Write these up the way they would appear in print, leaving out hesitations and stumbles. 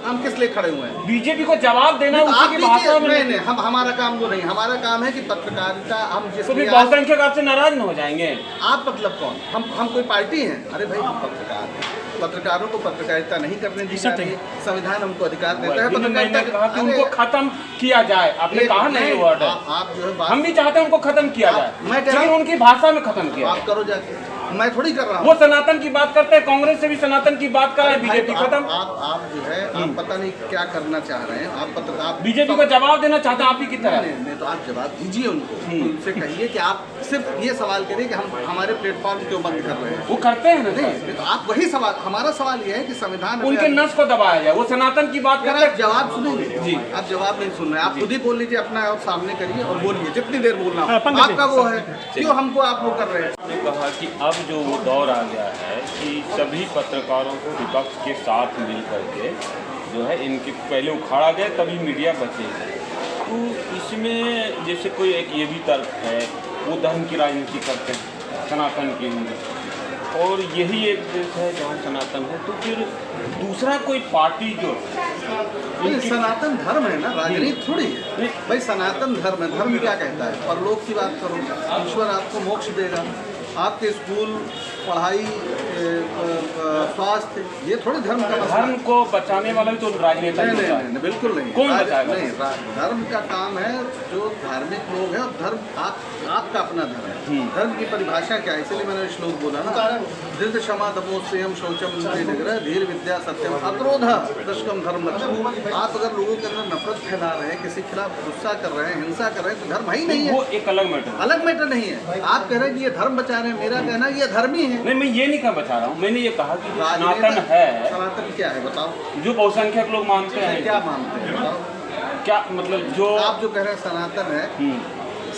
हम किस लिए खड़े हुए हैं? बीजेपी को जवाब देना तो उसी आप की भाषा में। नहीं नहीं, हम हमारा काम वो नहीं, हमारा काम है कि पत्रकारिता हम तो फिर बहुसंख्यक आपसे नाराज न हो जाएंगे। आप मतलब कौन? हम कोई पार्टी हैं? अरे भाई हम पत्रकार हैं, पत्रकारों को पत्रकारिता नहीं करने दी जाती है, संविधान हमको अधिकार देता है पत्रकारिता। कहा कि उनको खत्म किया जाए, आपने कहा नहीं वर्ड है, आप जो है हम भी चाहते हैं उनको खत्म किया जाए, मैं कह रहा लेकिन हूं उनकी भाषा में खत्म किया। आप करो जाके, मैं थोड़ी कर रहा हूँ। वो सनातन की बात करते हैं, कांग्रेस से भी सनातन की बात कर रहे हैं, बीजेपी खत्म। आप जो है आप पता नहीं क्या करना चाह रहे हैं, आप पत्रकार बीजेपी को जवाब देना चाहते हैं आप ही की तरह। नहीं तो आप जवाब दीजिए उनको, उनसे कहिए कि आप सिर्फ ये सवाल करिए कि हम हमारे प्लेटफॉर्म क्यों बंद कर रहे हैं। वो करते हैं ना। नहीं तो आप वही सवाल, हमारा सवाल ये है कि संविधान उनके नस को दबाया जाए, वो सनातन की बात कर रहे हैं। जवाब सुनेंगे जी, आप जवाब नहीं सुन रहे, आप खुद ही बोल लीजिए अपना और सामने करिए और बोलिए जितनी देर बोलना हो। आपका वो है, क्यों हमको आप वो कर रहे हैं? ने कहा कि अब जो वो दौर आ गया है कि सभी पत्रकारों को विपक्ष के साथ मिल करके जो है इनके पहले उखाड़ा गया तभी मीडिया बचेगा। तो इसमें जैसे कोई एक ये भी तर्क है, वो धर्म की राजनीति करते हैं सनातन के हिंदू, और यही एक देश है जहाँ सनातन है, तो फिर दूसरा कोई पार्टी जो सनातन धर्म है ना, राजनीति थोड़ी है भाई। सनातन धर्म है, धर्म क्या कहता है? परलोक की बात करो, ईश्वर आपको मोक्ष देगा, आपके स्कूल, पढ़ाई, स्वास्थ्य, ये थोड़ी धर्म का धर्म को बचाने वाला भी तो राजनेता ही होता है। नहीं, बिल्कुल नहीं। कौन बचाएगा? नहीं, धर्म का काम है जो धार्मिक लोग हैं, और धर्म आपका अपना धर्म है। धर्म की परिभाषा क्या है? इसलिए मैंने श्लोक बोला ना, धृत क्षमा तपो संयम शौचम निग्रह धीर विद्या सत्यम अक्रोध दशकम धर्म लक्षण। आप अगर लोगों के अंदर नफरत फैला रहे हैं, किसी के खिलाफ गुस्सा कर रहे हैं, हिंसा कर रहे हैं, तो धर्म ही नहीं है। वो एक अलग मैटर नहीं है। आप कह रहे हैं कि ये धर्म बचा रहे हैं, मेरा कहना ये धर्मी है। नहीं, मैं ये नहीं कहा बचा रहा हूँ, मैंने ये कहा कि सनातन है। सनातन क्या है बताओ? जो बहुसंख्यक लोग मानते हैं। क्या मानते हैं बताओ? क्या मतलब जो आप जो कह रहे हैं सनातन है,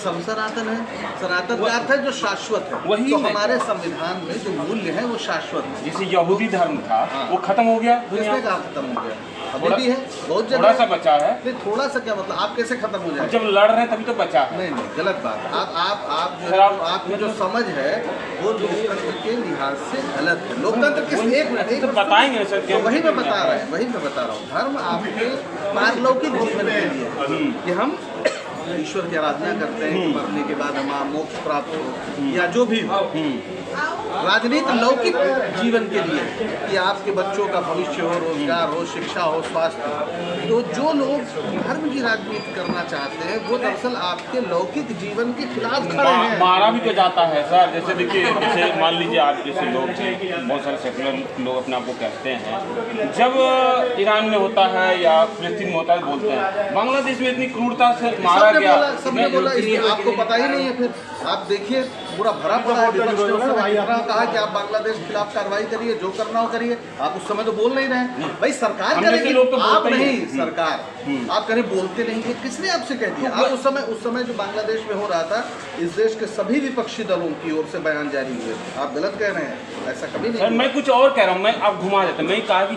सब सनातन है। सनातन का अर्थ है जो शाश्वत है। वही तो हमारे संविधान में जो मूल्य है वो शाश्वत है। जैसे यहूदी धर्म था वो खत्म हो गया, दुनिया किसने कहा खत्म हो गया? अभी भी है, बहुत जगह थोड़ा सा बचा है। नहीं, थोड़ा सा क्या मतलब? आप कैसे खत्म हो जाए? जब लड़ रहे हैं तभी तो बचा है। नहीं, गलत बात। आपकी जो समझ है वो लोकतंत्र के लिहाज से गलत है। लोकतंत्र किस एक मिनट तो बताएंगे सर क्या? वही मैं बता रहा हूँ। धर्म आपके पारलौकिक जीवन के लिए कि हम ईश्वर की आराधना करते हैं, कि मरने के बाद हमारा मोक्ष प्राप्त हो या जो भी हो। राजनीति लौकिक जीवन के लिए कि आपके बच्चों का भविष्य हो, रोजगार हो, शिक्षा हो, स्वास्थ्य हो। तो जो लोग धर्म की राजनीति करना चाहते हैं वो दरअसल आपके लौकिक जीवन के खिलाफ खड़े हैं। मारा भी तो जाता है सर। जैसे देखिए, जैसे मान लीजिए आप जैसे लोग थे, बहुत सारे सेकुलर लोग अपने आप को कहते हैं, जब ईरान में होता है या फिलिस्तीन में होता है बोलते हैं बांग्लादेश में इतनी क्रूरता से मारा गया। सबने बोला, इसलिए आपको पता ही नहीं है। फिर आप देखिए पूरा भरा पड़ा है विपक्ष ने उस समय कितना कहा कि आप बांग्लादेश के खिलाफ कार्रवाई करिए, जो करना हो करिए। आप उस समय तो बोल नहीं रहे भाई, सरकार करेगी, आप नहीं। सरकार आप करें बोलते नहीं है, किसने आपसे कह दिया? आप उस समय जो बांग्लादेश में हो रहा था, इस देश के सभी विपक्षी दलों की ओर से बयान जारी हुए। आप गलत कह रहे हैं, ऐसा कभी नहीं। सर मैं कुछ और कह रहा हूँ, मैं आप घुमा देता। मैं कहा कि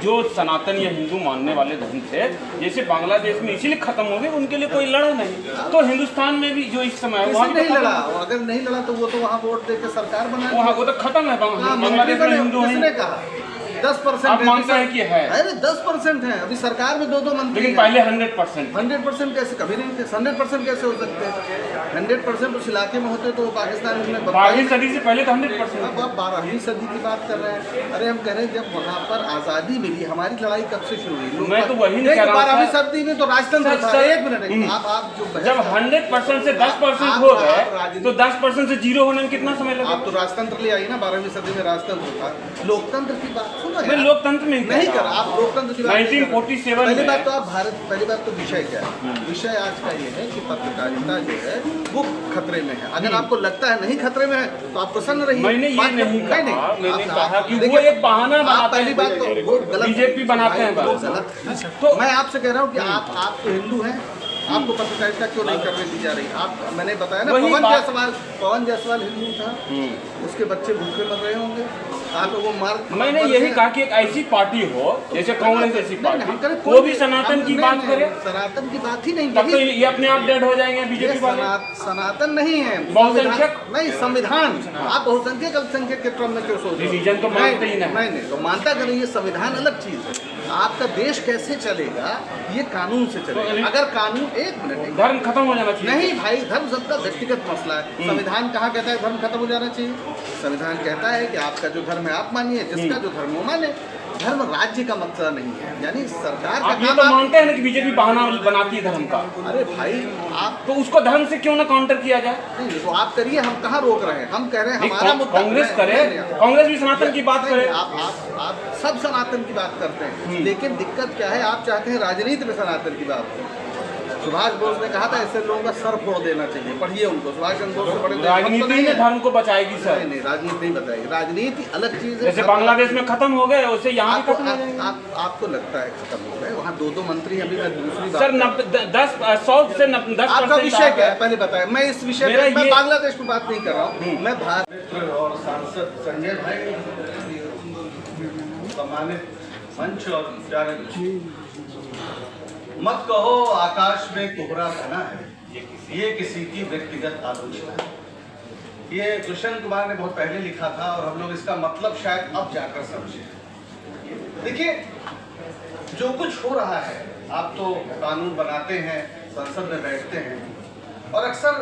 जो सनातन या हिंदू मानने वाले धर्म थे, जैसे बांग्लादेश में इसीलिए खत्म हो गए, उनके लिए कोई लड़ा नहीं। तो हिंदुस्तान में भी जो इस समय वहाँ नहीं लड़ा, अगर नहीं लड़ा तो वो तो वहाँ वोट दे के सरकार बना, वो तो खत्म है। बांग्लादेश में हिंदू किसने कहा? 10% आप मानते हैं कि है? अरे 10% है। अभी सरकार में 2 मंत्री, लेकिन पहले 100% 100% कैसे? कभी नहीं थे। 100% कैसे हो सकते हैं? 100% उस इलाके में होते तो पाकिस्तान में 12वीं सदी से पहले तो 100%। अब आप 12वीं सदी की बात कर रहे हैं। अरे हम कह रहे हैं जब वहाँ पर आज़ादी मिली, हमारी लड़ाई कब से शुरू हुई? मैं तो वही नहीं कह रहा हूँ। 12वीं सदी में तो राजतंत्र था। एक मिनट, आप जो जब 100% से 10% हो गए तो 10% से 0 होने में कितना समय लगा? आप तो राजतंत्र ले आई ना, 12वीं सदी में राजतंत्र था। लोकतंत्र की बात सुनो, मैं लोकतंत्र में नहीं कर। आप लोकतंत्र की बात 1947 पहली बात तो आप पहली बात तो विषय क्या है? विषय आज का ये है कि पत्रकारिता जो है वो खतरे में है। अगर आपको लगता है नहीं खतरे में है तो आप प्रसन्न रहिए। मैंने ये नहीं कहा, मैंने कहा कि वो एक बहाना बनाते हैं। पहली बात तो वो गलत, बीजेपी बनाते हैं गलत। तो मैं आपसे कह रहा हूँ कि आप तो हिंदू हैं, आपको पत्रकारिता क्यों नहीं करने दी जा रही? मैंने बताया ना, पवन जायसवाल हिंदू था, उसके बच्चे भूखे मर रहे होंगे। आप वो मैंने यही कहा कि एक ऐसी पार्टी हो जैसे कांग्रेस जैसी पार्टी, वो भी सनातन की बात करे। सनातन की बात ही नहीं, तब तो ये अपने आप डेड हो जाएंगे बीजेपी वाले। सनातन नहीं है, बहुसंख्यक नहीं, संविधान। आप बहुसंख्यक अल्पसंख्यक के क्रम में क्यों सोच रहे? डिसीजन तो मानते ही नहीं। नहीं तो मानता करें, ये संविधान अलग चीज है। आपका देश कैसे चलेगा, ये कानून से चलेगा। अगर कानून, एक मिनट, धर्म खत्म हो जाना चाहिए। नहीं भाई, धर्म सबका व्यक्तिगत मसला है। संविधान कहाँ कहता है धर्म खत्म हो जाना चाहिए? संविधान कहता है कि आपका जो धर्म है आप मानिए, जिसका जो धर्म वो माने। धर्म राज्य का मसला नहीं है, यानी सरकार का आप ये तो मानते हैं ना कि बीजेपी बहाना बनाती है धर्म का। अरे भाई आप तो उसको धर्म से क्यों ना काउंटर किया जाए? नहीं, तो आप करिए, हम कहाँ रोक रहे हैं? हम कह रहे हैं हमारा मुद्दा कांग्रेस करे, कांग्रेस भी सनातन की बात करे। आप सब सनातन की बात करते हैं, लेकिन दिक्कत क्या है, आप चाहते हैं राजनीति में सनातन की बात हो। सुभाष बोस ने कहा था ऐसे लोगों का सर फोड़ देना चाहिए, पढ़िए उनको। सुभाष चंद्र बोस से बड़े राजनीति में धर्म को बचाएगी सर? नहीं, राजनीति नहीं बताएगी, राजनीति अलग चीज है। जैसे बांग्लादेश में खत्म हो गए, वैसे यहाँ भी खत्म हो जाएंगे। आपको लगता है खत्म हो गए? वहाँ 2 मंत्री, अभी मैं दूसरी बात सर 10 से 10%। आपका विषय क्या है पहले बताएं। मैं इस विषय में, मैं बांग्लादेश में बात नहीं कर रहा हूँ, मैं भारत और सांसद संजय भाई, सम्मानित मंच और मत कहो आकाश में कोहरा घना है, ये किसी की व्यक्तिगत आलोचना है। ये दुष्यंत कुमार ने बहुत पहले लिखा था और हम लोग इसका मतलब शायद अब जाकर समझे। देखिए, जो कुछ हो रहा है, आप तो कानून बनाते हैं, संसद में बैठते हैं, और अक्सर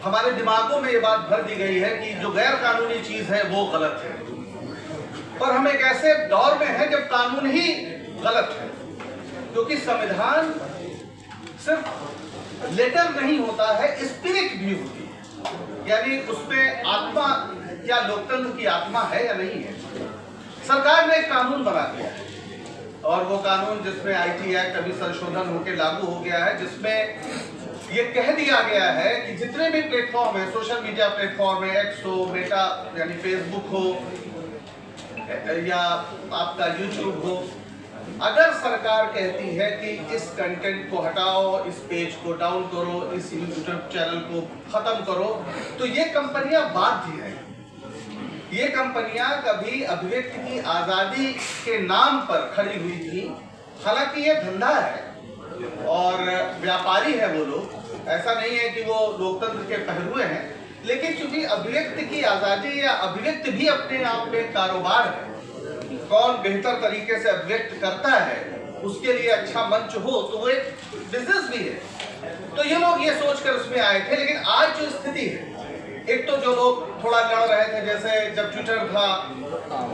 हमारे दिमागों में ये बात भर दी गई है कि जो गैर कानूनी चीज है वो गलत है। पर हम एक ऐसे दौर में हैं जब कानून ही गलत है, क्योंकि संविधान सिर्फ लेटर नहीं होता है, स्पिरिट भी होती है, यानी उसमें आत्मा, क्या लोकतंत्र की आत्मा है या नहीं है। सरकार ने एक कानून बना दिया है, और वो कानून जिसमें IT एक्ट अभी संशोधन होकर लागू हो गया है, जिसमें ये कह दिया गया है कि जितने भी प्लेटफॉर्म है, सोशल मीडिया प्लेटफॉर्म है, एक्स हो, मेटा यानी फेसबुक हो, या आपका यूट्यूब हो, अगर सरकार कहती है कि इस कंटेंट को हटाओ, इस पेज को डाउन करो, इस यूट्यूब चैनल को खत्म करो, तो ये कंपनियां बाध्य है। ये कंपनियां कभी अभिव्यक्ति की आजादी के नाम पर खड़ी हुई थी, हालांकि ये धंधा है और व्यापारी है वो लोग, ऐसा नहीं है कि वो लोकतंत्र के पहलुए हैं, लेकिन चूंकि अभिव्यक्ति की आजादी या अभिव्यक्ति भी अपने आप में कारोबार है, कौन बेहतर तरीके से अभिव्यक्त करता है उसके लिए अच्छा मंच हो, तो वो एक बिजनेस भी है। तो ये लोग ये सोचकर उसमें आए थे, लेकिन आज जो स्थिति है, एक तो जो लोग थोड़ा लड़ रहे थे, जैसे जब ट्विटर था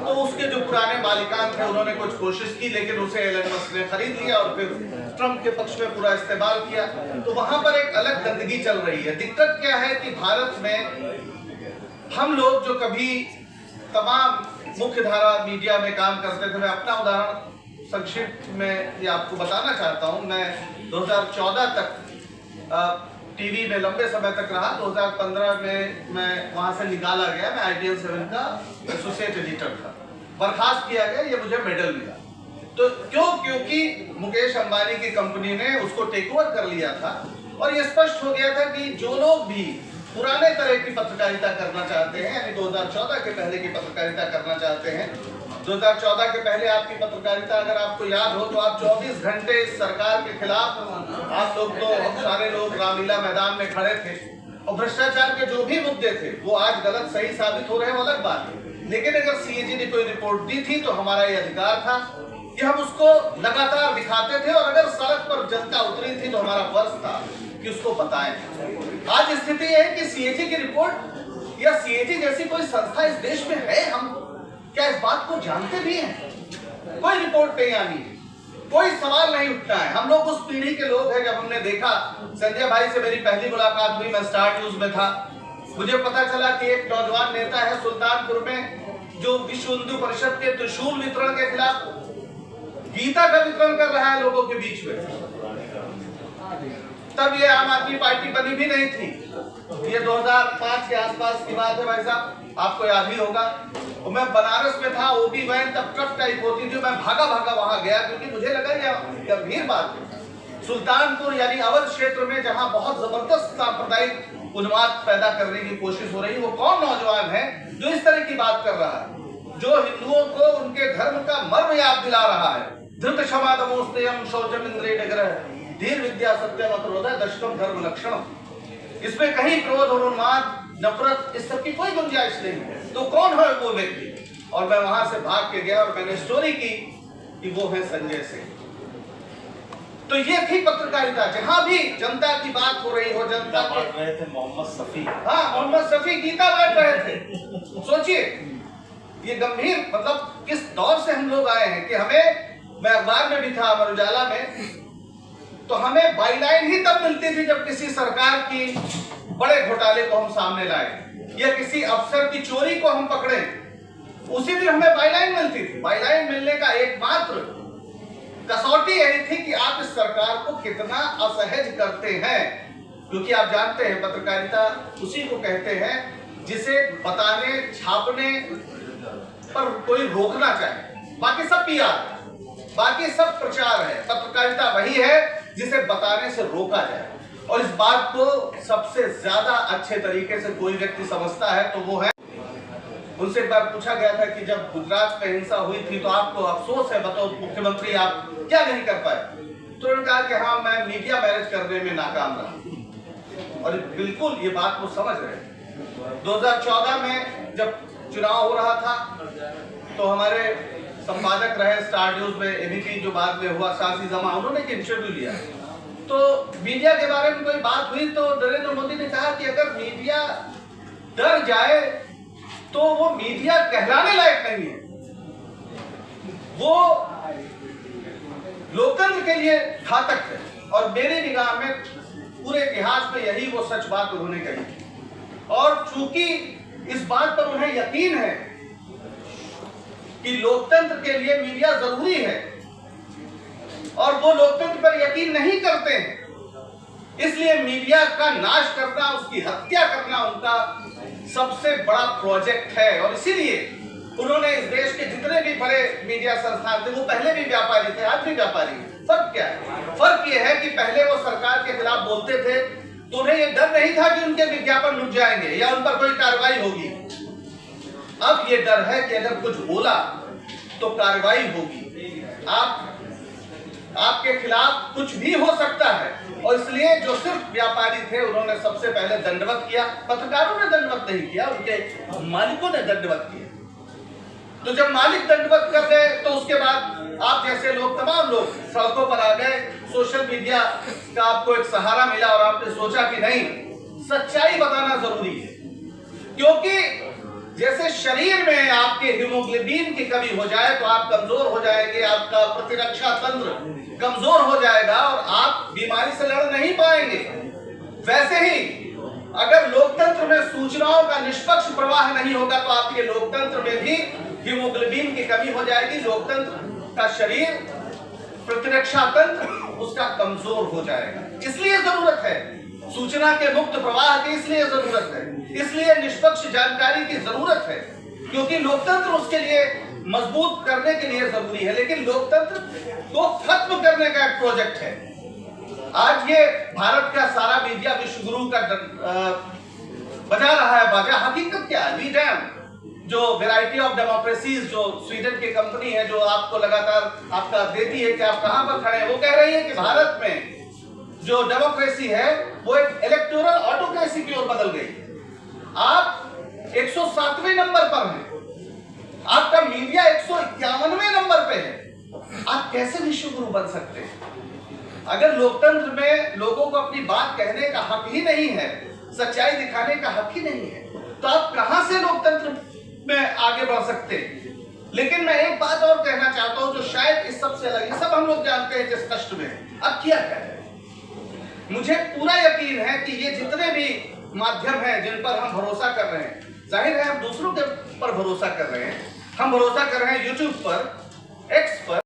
तो उसके जो पुराने मालिकान थे उन्होंने कुछ कोशिश की, लेकिन उसे एलन मस्क ने खरीद लिया और फिर ट्रंप के पक्ष में पूरा इस्तेमाल किया, तो वहां पर एक अलग गंदगी चल रही है। दिक्कत क्या है कि भारत में हम लोग जो कभी तमाम मुख्य धारा मीडिया में काम करते थे, मैं अपना उदाहरण संक्षिप्त में ये आपको बताना चाहता हूँ। मैं 2014 तक टीवी में लंबे समय तक रहा। 2015 में मैं वहां से निकाला गया, मैं ITN 7 का एसोसिएट एडिटर था, बर्खास्त किया गया, ये मुझे मेडल मिला। तो क्यों? क्योंकि मुकेश अंबानी की कंपनी ने उसको टेक ओवर कर लिया था, और ये स्पष्ट हो गया था कि जो लोग भी पुराने तरह की पत्रकारिता करना चाहते हैं, यानी 2014 के पहले की पत्रकारिता करना चाहते हैं, 2014 के पहले आपकी पत्रकारिता अगर आपको याद हो तो आप 24 घंटे सरकार के खिलाफ, आप लोग तो सारे लोग रामलीला मैदान में खड़े थे, और भ्रष्टाचार के जो भी मुद्दे थे वो आज गलत सही साबित हो रहे हैं, वो अलग बात है। लेकिन अगर CAG ने कोई रिपोर्ट दी थी तो हमारा ये अधिकार था कि हम उसको लगातार दिखाते थे, और अगर सड़क पर जनता उतरी थी तो हमारा फर्ज था कि उसको बताएं। आज स्थिति है कि CAG की रिपोर्ट या CAG जैसी कोई संस्था इस देश में है, हम क्या इस बात को जानते भी हैं? कोई रिपोर्ट नहीं आनी है, कोई सवाल नहीं उठना है। हम लोग उस पीढ़ी के लोग हैं, जब हमने देखा, संजय भाई से मेरी पहली मुलाकात हुई, मैं स्टार न्यूज में था, मुझे पता चला कि एक नौजवान नेता है सुल्तानपुर में जो विश्व हिंदू परिषद के त्रिशूल वितरण के खिलाफ गीता का वितरण कर रहा है लोगों के बीच में। तब ये आम आदमी पार्टी बनी भी नहीं थी, ये 2005 के आसपास की बात है भाई साहब, आपको याद ही होगा। और मैं बनारस में था, OB वैन तब ट्रक टाइप होती थी, मैं भागा भागा वहां गया, क्योंकि मुझे लगा ये गंभीर बात है। सुल्तानपुर यानी अवध क्षेत्र में जहां बहुत जबरदस्त सांप्रदायिक उन्माद पैदा करने की कोशिश हो रही है, वो कौन नौजवान है जो इस तरह की बात कर रहा है, जो हिंदुओं को उनके धर्म का मर्म याद दिला रहा है। धृत क्षमा नमोस्तेयम शौचम इंद्रिय निग्रह धीर विद्या सत्यम अक्रोधः दशकम धर्म लक्षणम। इसमें कहीं क्रोध और उन्माद, नफरत, इस सब की कोई गुंजाइश नहीं है। तो कौन है वो व्यक्ति? और मैं वहां से भाग के गया और मैंने स्टोरी की कि वो है संजय सिंह। तो ये थी पत्रकारिता, जहां भी जनता की बात हो रही हो, जनता बांट रहे थे मोहम्मद शफी। हाँ, मोहम्मद शफी गीता बांट रहे थे। सोचिए ये गंभीर, मतलब किस दौर से हम लोग आए हैं कि हमें, मैं अखबार में भी था अमर उजाला में, तो हमें बाईलाइन ही तब मिलती थी जब किसी सरकार की बड़े घोटाले को हम सामने लाए या किसी अफसर की चोरी को हम पकड़े, उसी दिन हमें बाईलाइन मिलती थी। बाईलाइन मिलने का एकमात्र कसौटी यही थी कि आप इस सरकार को कितना असहज करते हैं, क्योंकि आप जानते हैं पत्रकारिता उसी को कहते हैं जिसे बताने छापने पर कोई रोकना चाहे, बाकी सब पीआर, बाकी सब प्रचार है। पत्रकारिता वही है जिसे बताने से रोका जाए, और इस बात को सबसे ज्यादा अच्छे तरीके से कोई व्यक्ति समझता है तो वो है। उनसे एक बार पूछा गया था कि जब गुजरात में हिंसा हुई थी तो आपको अफसोस है, बताओ मुख्यमंत्री आप क्या नहीं कर पाए? तो उन्होंने कहा कि हाँ, मैं मीडिया मैनेज करने में नाकाम रहा। और बिल्कुल ये बात वो समझ रहे। 2014 में जब चुनाव हो रहा था तो हमारे संपादक रहे स्टार न्यूज में एबीपी, जो बाद में हुआ सासी जमा, उन्होंने एक इंटरव्यू लिया तो मीडिया के बारे में कोई बात हुई तो नरेंद्र मोदी ने कहा कि अगर मीडिया डर जाए तो वो मीडिया कहलाने लायक नहीं है, वो लोकतंत्र के लिए घातक है। और मेरी निगाह में पूरे इतिहास में यही वो सच बात उन्होंने कही। और चूंकि इस बात पर उन्हें यकीन है कि लोकतंत्र के लिए मीडिया जरूरी है और वो लोकतंत्र पर यकीन नहीं करते हैं, इसलिए मीडिया का नाश करना, उसकी हत्या करना उनका सबसे बड़ा प्रोजेक्ट है। और इसीलिए उन्होंने इस देश के जितने भी बड़े मीडिया संस्थान थे, वो पहले भी व्यापारी थे, आज भी व्यापारी हैं। फर्क क्या है? फर्क ये है कि पहले वो सरकार के खिलाफ बोलते थे तो उन्हें ये डर नहीं था कि उनके विज्ञापन लुट जाएंगे या उन पर कोई कार्रवाई होगी। अब ये डर है कि अगर कुछ बोला तो कार्रवाई होगी, आपके खिलाफ कुछ भी हो सकता है। और इसलिए जो सिर्फ व्यापारी थे उन्होंने सबसे पहले दंडवत किया, पत्रकारों ने दंडवत नहीं किया, उनके मालिकों ने दंडवत किया। तो जब मालिक दंडवत कर गए तो उसके बाद आप जैसे लोग, तमाम लोग सड़कों पर आ गए, सोशल मीडिया का आपको एक सहारा मिला और आपने सोचा कि नहीं, सच्चाई बताना जरूरी है। क्योंकि जैसे शरीर में आपके हीमोग्लोबिन की कमी हो जाए तो आप कमजोर हो जाएंगे, आपका प्रतिरक्षा तंत्र कमजोर हो जाएगा और आप बीमारी से लड़ नहीं पाएंगे। वैसे ही अगर लोकतंत्र में सूचनाओं का निष्पक्ष प्रवाह नहीं होगा तो आपके लोकतंत्र में भी हीमोग्लोबिन की कमी हो जाएगी, लोकतंत्र का शरीर, प्रतिरक्षा तंत्र उसका कमजोर हो जाएगा। इसलिए जरूरत है सूचना के मुक्त प्रवाह की, इसलिए जरूरत है, इसलिए निष्पक्ष जानकारी की जरूरत है, क्योंकि लोकतंत्र उसके लिए मजबूत करने के लिए जरूरी है। लेकिन लोकतंत्र को खत्म करने का एक प्रोजेक्ट है। आज ये भारत का सारा मीडिया विश्व गुरु का बजा रहा है बाजा। हकीकत क्या है? वीडैम, जो वैरायटी ऑफ डेमोक्रेसीज, जो स्वीडन की कंपनी है, जो आपको लगातार आपका देती है कि आप कहां पर खड़े हैं, वो कह रही है कि भारत में जो डेमोक्रेसी है वो एक इलेक्टोरल ऑटोक्रेसी की ओर बदल गई। आप 107वें नंबर पर हैं, आपका मीडिया 151वें नंबर पे है। आप कैसे विश्व गुरु बन सकते हैं? अगर लोकतंत्र में लोगों को अपनी बात कहने का हक ही नहीं है, सच्चाई दिखाने का हक ही नहीं है, तो आप कहां से लोकतंत्र में आगे बढ़ सकते हैं? लेकिन मैं एक बात और कहना चाहता हूं जो शायद इस सबसे अलग, ये सब हम लोग जानते हैं जिस कष्ट में अब किया है। मुझे पूरा यकीन है कि ये जितने भी माध्यम हैं जिन पर हम भरोसा कर रहे हैं, जाहिर है हम दूसरों के पर भरोसा कर रहे हैं, हम भरोसा कर रहे हैं यूट्यूब पर, एक्स पर,